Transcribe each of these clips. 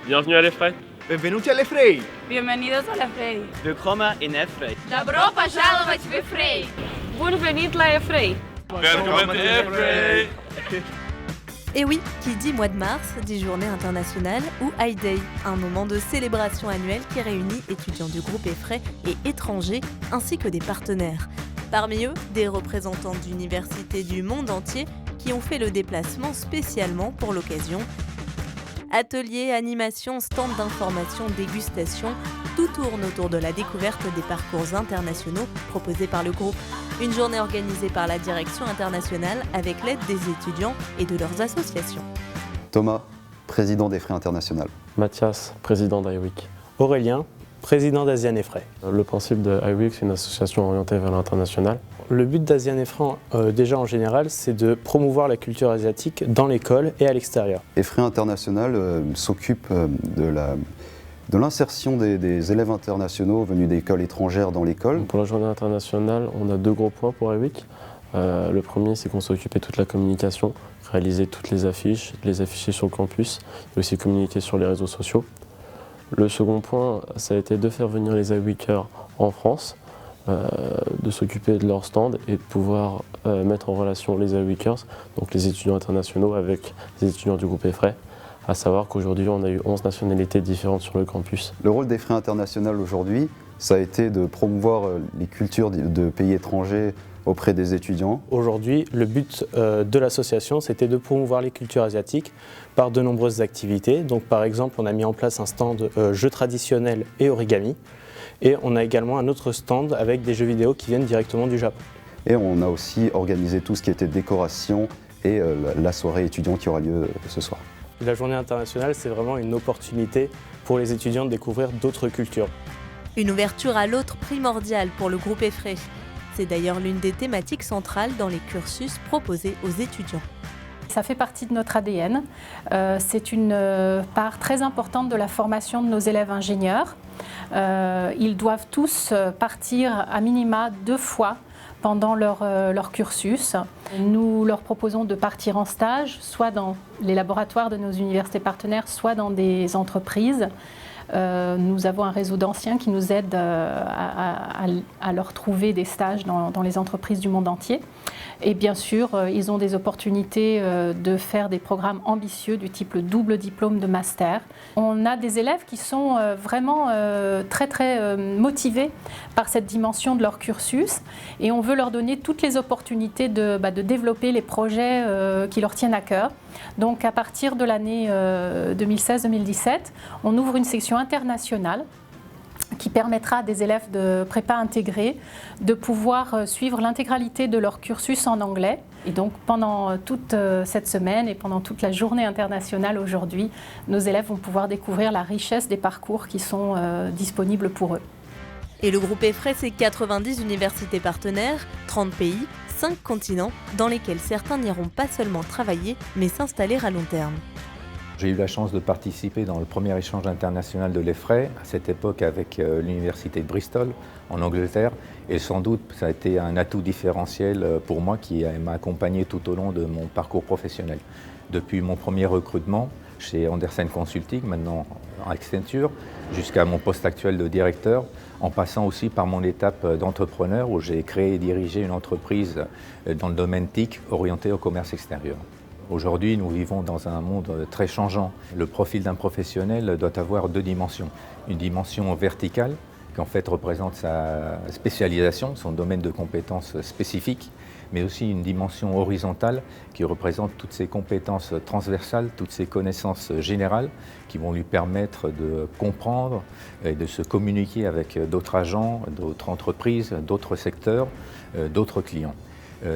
Bienvenue à l'Effray. Benvenuti all'Effray! Bienvenidos a la Frey. Willkommen in Effray. Добро пожаловать в Effray. Bienvenue à Effray. Welcome to Effray. Et oui, qui dit mois de mars, dit journée internationale ou High Day, un moment de célébration annuelle qui réunit étudiants du groupe Effray et étrangers, ainsi que des partenaires. Parmi eux, des représentants d'universités du monde entier qui ont fait le déplacement spécialement pour l'occasion. Ateliers, animations, stands d'information, dégustation, tout tourne autour de la découverte des parcours internationaux proposés par le groupe. Une journée organisée par la direction internationale avec l'aide des étudiants et de leurs associations. Thomas, président d'Effray International. Mathias, président d'IWeek. Aurélien, président d'Asian Effray. Le principe de IWeek, c'est une association orientée vers l'international. Le but d'Asian Effray, déjà en général, c'est de promouvoir la culture asiatique dans l'école et à l'extérieur. Effray International s'occupe de l'insertion des élèves internationaux venus d'écoles étrangères dans l'école. Pour la journée internationale, on a deux gros points pour IWeek. Le premier, c'est qu'on s'occupait de toute la communication, réaliser toutes les affiches, les afficher sur le campus et aussi communiquer sur les réseaux sociaux. Le second point, ça a été de faire venir les IWeekers en France, de s'occuper de leur stand et de pouvoir mettre en relation les IWeekers, donc les étudiants internationaux avec les étudiants du groupe Effray. À savoir qu'aujourd'hui, on a eu 11 nationalités différentes sur le campus. Le rôle d'Effray International aujourd'hui, ça a été de promouvoir les cultures de pays étrangers auprès des étudiants. Aujourd'hui, le but de l'association, c'était de promouvoir les cultures asiatiques par de nombreuses activités. Donc, par exemple, on a mis en place un stand jeux traditionnels et origami. Et on a également un autre stand avec des jeux vidéo qui viennent directement du Japon. Et on a aussi organisé tout ce qui était décoration et la soirée étudiant qui aura lieu ce soir. La journée internationale, c'est vraiment une opportunité pour les étudiants de découvrir d'autres cultures. Une ouverture à l'autre primordiale pour le groupe Effray. C'est d'ailleurs l'une des thématiques centrales dans les cursus proposés aux étudiants. Ça fait partie de notre ADN. C'est une part très importante de la formation de nos élèves ingénieurs. Ils doivent tous partir à minima 2 fois pendant leur cursus. Nous leur proposons de partir en stage, soit dans les laboratoires de nos universités partenaires, soit dans des entreprises. Nous avons un réseau d'anciens qui nous aident à leur trouver des stages dans les entreprises du monde entier. Et bien sûr, ils ont des opportunités de faire des programmes ambitieux du type le double diplôme de master. On a des élèves qui sont vraiment très motivés par cette dimension de leur cursus et on veut leur donner toutes les opportunités de développer les projets qui leur tiennent à cœur. Donc à partir de l'année 2016-2017, on ouvre une section internationale qui permettra à des élèves de prépa intégrée de pouvoir suivre l'intégralité de leur cursus en anglais. Et donc pendant toute cette semaine et pendant toute la journée internationale aujourd'hui, nos élèves vont pouvoir découvrir la richesse des parcours qui sont disponibles pour eux. Et le groupe Effray, c'est 90 universités partenaires, 30 pays, 5 continents, dans lesquels certains n'iront pas seulement travailler, mais s'installer à long terme. J'ai eu la chance de participer dans le premier échange international de l'Effray, à cette époque avec l'université de Bristol, en Angleterre. Et sans doute, ça a été un atout différentiel pour moi qui m'a accompagné tout au long de mon parcours professionnel. Depuis mon premier recrutement chez Andersen Consulting, maintenant en Accenture, jusqu'à mon poste actuel de directeur, en passant aussi par mon étape d'entrepreneur où j'ai créé et dirigé une entreprise dans le domaine TIC orientée au commerce extérieur. Aujourd'hui, nous vivons dans un monde très changeant. Le profil d'un professionnel doit avoir 2 dimensions. Une dimension verticale, qui en fait représente sa spécialisation, son domaine de compétences spécifiques, mais aussi une dimension horizontale qui représente toutes ses compétences transversales, toutes ses connaissances générales qui vont lui permettre de comprendre et de se communiquer avec d'autres agents, d'autres entreprises, d'autres secteurs, d'autres clients.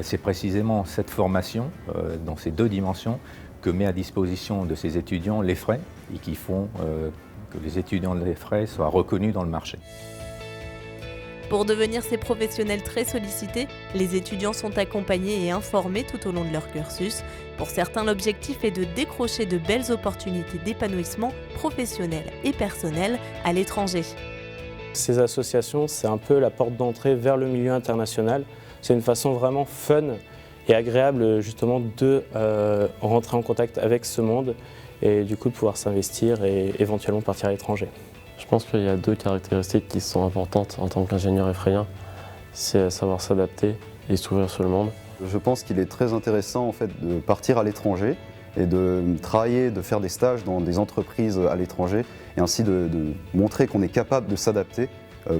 C'est précisément cette formation, dans ces 2 dimensions, que met à disposition de ces étudiants l'Effray et qui font que les étudiants de l'Effray soient reconnus dans le marché. Pour devenir ces professionnels très sollicités, les étudiants sont accompagnés et informés tout au long de leur cursus. Pour certains, l'objectif est de décrocher de belles opportunités d'épanouissement professionnel et personnel à l'étranger. Ces associations, c'est un peu la porte d'entrée vers le milieu international. C'est une façon vraiment fun et agréable justement de rentrer en contact avec ce monde et du coup de pouvoir s'investir et éventuellement partir à l'étranger. Je pense qu'il y a 2 caractéristiques qui sont importantes en tant qu'ingénieur effrayant. C'est savoir s'adapter et s'ouvrir sur le monde. Je pense qu'il est très intéressant en fait, de partir à l'étranger et de travailler, de faire des stages dans des entreprises à l'étranger et ainsi de montrer qu'on est capable de s'adapter,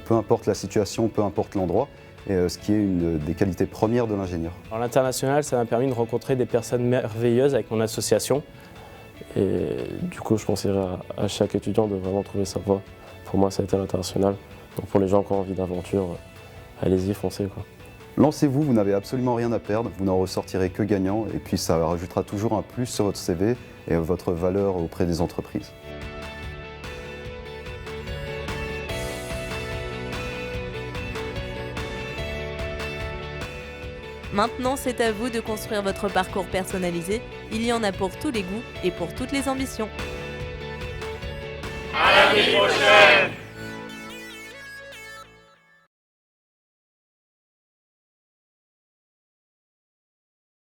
peu importe la situation, peu importe l'endroit, et ce qui est une des qualités premières de l'ingénieur. L'international, ça m'a permis de rencontrer des personnes merveilleuses avec mon association. Et du coup, je conseillerais à chaque étudiant de vraiment trouver sa voie. Pour moi, ça a été l'international. Donc pour les gens qui ont envie d'aventure, allez-y, foncez, quoi. Lancez-vous, vous n'avez absolument rien à perdre, vous n'en ressortirez que gagnant et puis ça rajoutera toujours un plus sur votre CV et votre valeur auprès des entreprises. Maintenant, c'est à vous de construire votre parcours personnalisé. Il y en a pour tous les goûts et pour toutes les ambitions. À l'année prochaine!